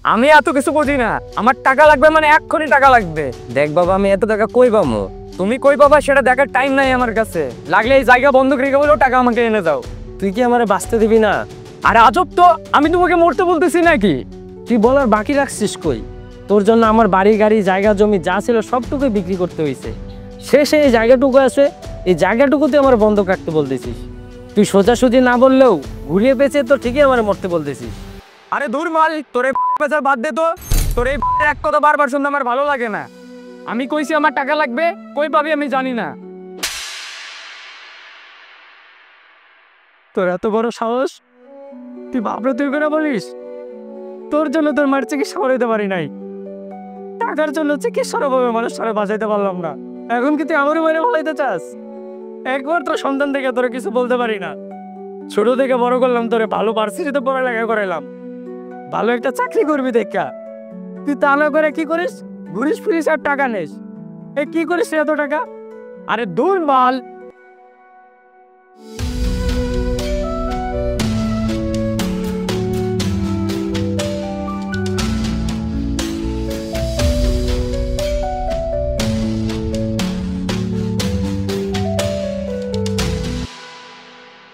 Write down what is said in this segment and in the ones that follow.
আমি এত কিছু বুঝি না, আমার টাকা লাগবে মানে এক্ষুনি টাকা লাগবে। দেখ বাবা, আমি এত টাকা কই পাবো? তুমি কই পাবা সেটা দেখার টাইম নাই আমার কাছে। লাগলে এই জায়গা বন্ধ রেখে বলেও টাকা আমাকে এনে দাও। তুই কি আমারে বাঁচতে দিবি না? আরে আজব তো, আমি তোমাকে মরতে বলতেছি নাকি? তুই বলার বাকি রাখছিস কই? তোর জন্য আমার বাড়ি গাড়ি জায়গা জমি যা ছিল সবটুকুই বিক্রি করতে হয়েছে। শেষে এই জায়গাটুকু আছে, এই জায়গাটুকুতে আমার বন্ধক রাখতে বলতেছিস। তুই সোজাসুজি না বললেও ঘুরিয়ে পেঁচে তো ঠিকই আমার মরতে বলতেছিস। আরে দূর মাল, তোর এই পেঁচার বাদ দে তো। তোর এই এক কথা বারবার শুনতে আমার ভালো লাগে না। আমি কইছি আমার টাকা লাগবে, কই পাবি আমি জানি না। তোর এত বড় সাহস, তুই বাপরে তুই করে বলিস? তোর জন্য তোর মার চিকিৎসা করাইতে পারি নাই, টাকার জন্য চিকিৎসারভাবে মানুষ ছাড়া বাঁচাইতে পারলাম না। এখন কি তুই আমারই মেরে বলাইতে চাস? একবার তোর সন্তান থেকে তোর কিছু বলতে পারি না। ছোট থেকে বড় করলাম, তোরে ভালো ভার্সিটিতে পড়ালেখা করাইলাম, ভালো একটা চাকরি করবি দেখা। তুই তা না করে কি করিস? ঘুরিস ফিরিস আর টাকা নিস। এ কি করিস এত টাকা? আরে দূর মাল।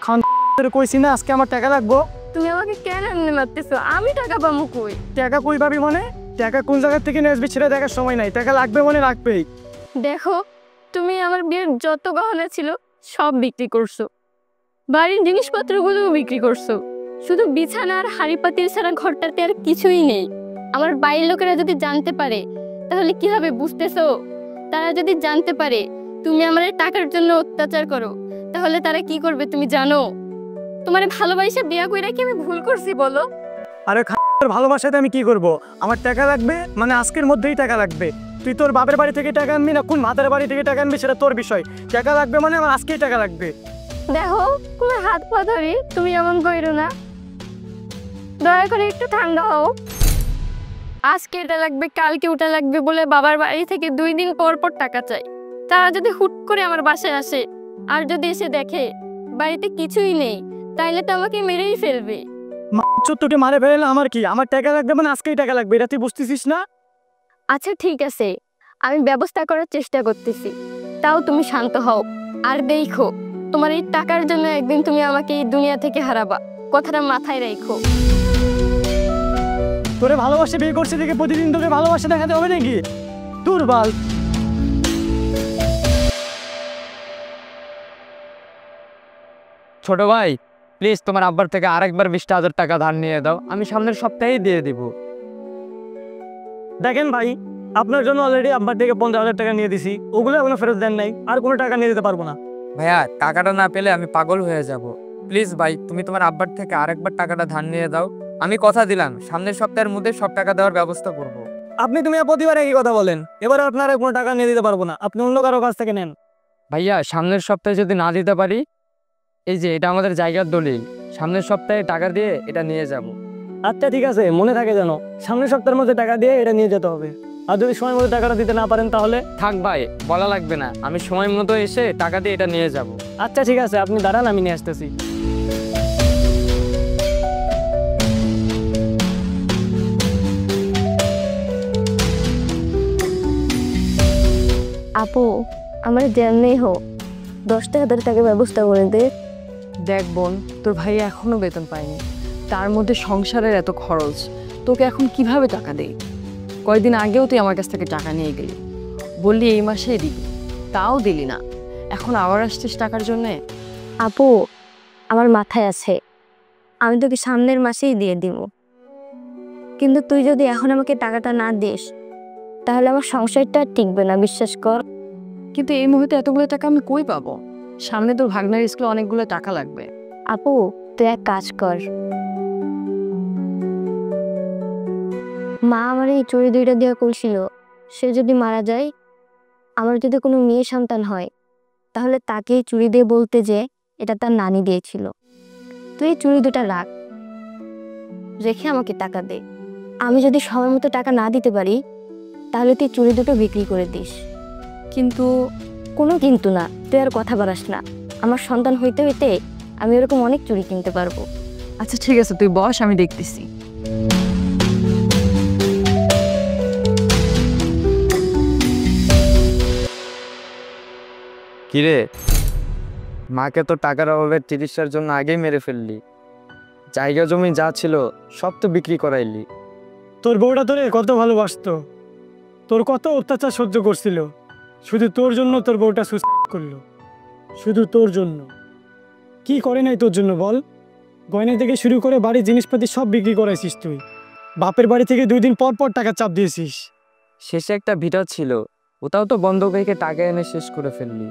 খান কইছি না আজকে আমার টাকা লাগবো। তুমি আমাকে কেন এমনি মারতেছো? আমি টাকা পাবো কই? টাকা কই পাবি মানে? টাকা কোন জায়গা থেকে নিয়ে আসবি সেটা দেখার সময় নাই। টাকা লাগবে মানে লাগবেই। দেখো, তুমি আমার বিয়ের যত গহনা ছিল সব বিক্রি করছো, বাড়ির জিনিসপত্রগুলোও বিক্রি করছো, শুধু বিছানা আর হাড়ি পাতিল ছাড়া ঘরটাতে আর কিছুই নেই। আমার বাড়ির লোকেরা যদি জানতে পারে তাহলে কি হবে বুঝতেছো? তারা যদি জানতে পারে তুমি আমার টাকার জন্য অত্যাচার করো, তাহলে তারা কি করবে তুমি জানো? তোমার ভালোবাসা বিয়া কইরা কি আমি ভুল করছি বলো? আরে তোর ভালোবাসাতে আমি কি করব? আমার টাকা লাগবে মানে আজকের মধ্যেই টাকা লাগবে। তুই তোর বাপের বাড়ি থেকে টাকা আনবি না কোন মাতার বাড়ি থেকে টাকা আনবি সেটা তোর বিষয়। টাকা লাগবে মানে আমার আজকেই টাকা লাগবে। দেখো, তোমার হাত পা ধরি, তুমি এমন কইরো না। দয়া করে একটু ঠান্ডা হও। আজকে এটা লাগবে কালকে ওটা লাগবে বলে বাবার বাড়ি থেকে 2 দিন পর পর টাকা চাই। তারা যদি হুট করে আমার বাসায় আসে আর যদি এসে দেখে বাড়িতে কিছুই নেই, তাইলে তো আমাকে মেরেই ফেলবে। তোকে মারে ফেলে আমার কি? আমার টাকা লাগবে মানে আজকেই টাকা লাগবে, এটা তুই বুঝতেছিস না? আচ্ছা ঠিক আছে, আমি ব্যবস্থা করার চেষ্টা করতেছি, তাও তুমি শান্ত হও। আর দেখো, তোমার এই টাকার জন্য একদিন তুমি আমাকে এই দুনিয়া থেকে হারাবা, কথাটা মাথায় রাখো। তোরে ভালোবাসে বিয়ে করছে দেখে প্রতিদিন তোকে ভালোবাসা দেখাতে হবে নাকি? দুর্বল। ছোট ভাই, প্লিজ তোমার আব্বার থেকে আরেকবার 20,000 টাকা ধার নিয়ে দাও, আমি সামনের সপ্তাহেই দিয়ে দিব। দেখেন ভাই, আপনার জন্য অলরেডি আব্বার থেকে 15,000 টাকা নিয়ে দিছি, ওগুলো এখনো ফেরত দেন নাই, আর কোনো টাকা নিয়ে দিতে পারবো না। ভাইয়া, টাকাটা না পেলে আমি পাগল হয়ে যাব। প্লিজ ভাই, তুমি তোমার আব্বার থেকে আরেকবার টাকাটা ধার নিয়ে দাও। আমি কথা দিলাম সামনের সপ্তাহের মধ্যে সব টাকা দেওয়ার ব্যবস্থা করব। তুমি প্রতিবার একই কথা বলেন, এবার আপনারা কোনো টাকা নিয়ে দিতে পারবো না, আপনি অন্য কারো কাছ থেকে নেন। ভাইয়া, সামনের সপ্তাহে যদি না দিতে পারি, এই যে এটা আমাদের জায়গার দলিল, সামনের সপ্তাহে টাকা দিয়ে এটা নিয়ে যাব। আচ্ছা ঠিক আছে, মনে থাকে যেন সামনের সপ্তাহের মধ্যে টাকা দিয়ে এটা নিয়ে যেতে হবে। আর যদি সময় মতো টাকাটা দিতে না পারেন তাহলে? থাক ভাই, বলা লাগবে না, আমি সময় মতো এসে টাকা দিয়ে এটা নিয়ে যাব। আচ্ছা ঠিক আছে, আপনি দাঁড়ান, আমি নিয়ে আসতেছি। আপু, আমার যেমনি হোক 10,000 টাকা ব্যবস্থা করে দে। দেখ বোন, তোর ভাই এখনো বেতন পায়নি, তার মধ্যে সংসারের এত খরচ, তোকে এখন কিভাবে টাকা দেই? কয়েকদিন আগেও তুই আমার কাছ থেকে টাকা নিয়ে গেলি, বললি এই মাসেই দিবি, তাও দিলি না, এখন আবার আসছিস টাকার জন্যে? আপু, আমার মাথায় আছে, আমি তোকে সামনের মাসেই দিয়ে দিব, কিন্তু তুই যদি এখন আমাকে টাকাটা না দিস তাহলে আমার সংসারটা আর টিকবে না, বিশ্বাস কর। কিন্তু এই মুহূর্তে এতগুলো টাকা আমি কই পাবো? সামনে তোর ভাগনার স্কুলে অনেকগুলো টাকা লাগবে। আপু, তুই এক কাজ কর, মা আমার এই চুড়ি 2টা দেওয়া করছিল, সে যদি মারা যায়, আমার যদি কোনো মেয়ে সন্তান হয়, তাহলে তাকে এই চুড়ি দিয়ে বলতে যে এটা তার নানি দিয়েছিল। তুই এই চুড়ি 2টা রাখ, রেখে আমাকে টাকা দে। আমি যদি সময় মতো টাকা না দিতে পারি তাহলে তুই চুড়ি 2টো বিক্রি করে দিস। কিন্তু কোনো কিন্তু না, তুই আর কথা বাড়াস না, আমার সন্তান হইতে হইতে আমি এরকম অনেক চুড়ি কিনতে পারবো। আচ্ছা ঠিক আছে, তুই বস, আমি দেখতেছি। কিরে, মাকে তো টাকার অভাবে চিকিৎসার জন্য আগেই মেরে ফেললি। জায়গা জমি যা ছিল সব তো বিক্রি করাইলি। তোর বউটা তোরে কত ভালোবাসতো, তোর কত অত্যাচার সহ্য করছিল, শুধু তোর জন্য তোর বউটা সুসাইড করলো, শুধু তোর জন্য। কি করে নাই তোর জন্য বল? গয়না থেকে শুরু করে বাড়ির জিনিসপাতি সব বিক্রি করাইছিস তুই। বাপের বাড়ি থেকে 2 দিন পর পর টাকা চাপ দিয়েছিস। শেষে একটা ভিটা ছিল, ওটাও তো বন্ধক রেখে টাকা এনে শেষ করে ফেললি।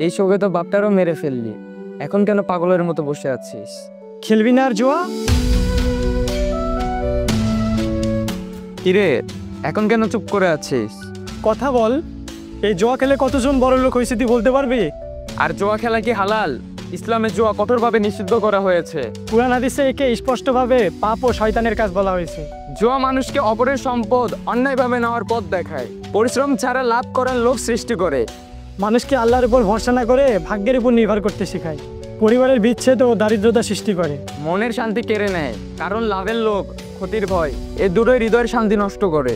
এই শোকে তো বাপটারও মেরে ফেললি। এখন কেন পাগলের মতো বসে আছিস? খেলবি না আর জুয়া? কিরে, এখন কেন চুপ করে আছিস? কথা বল। এই জুয়া খেলে কতজন বড় লোক হয়েছে তুই বলতে পারবি? আর জুয়া খেলা কি হালাল? ইসলামে জুয়া কঠোরভাবে নিষিদ্ধ করা হয়েছে। কুরআন হাদিসে একে স্পষ্টভাবে পাপ ও শয়তানের কাজ বলা হয়েছে। জুয়া মানুষকে অপরের সম্পদ অন্যায়ভাবে নেওয়ার পথ দেখায়, পরিশ্রম ছাড়া লাভ করার লোভ সৃষ্টি করে। মানুষকে আল্লাহর উপর ভরসা না করে ভাগ্যের উপর নির্ভর করতে শেখায়। পরিবারের বিচ্ছেদ ও দারিদ্রতা সৃষ্টি করে। মনের শান্তি কেড়ে নেয়, কারণ লাভের লোভ, ক্ষতির ভয়, এ দুটোই হৃদয়ের শান্তি নষ্ট করে।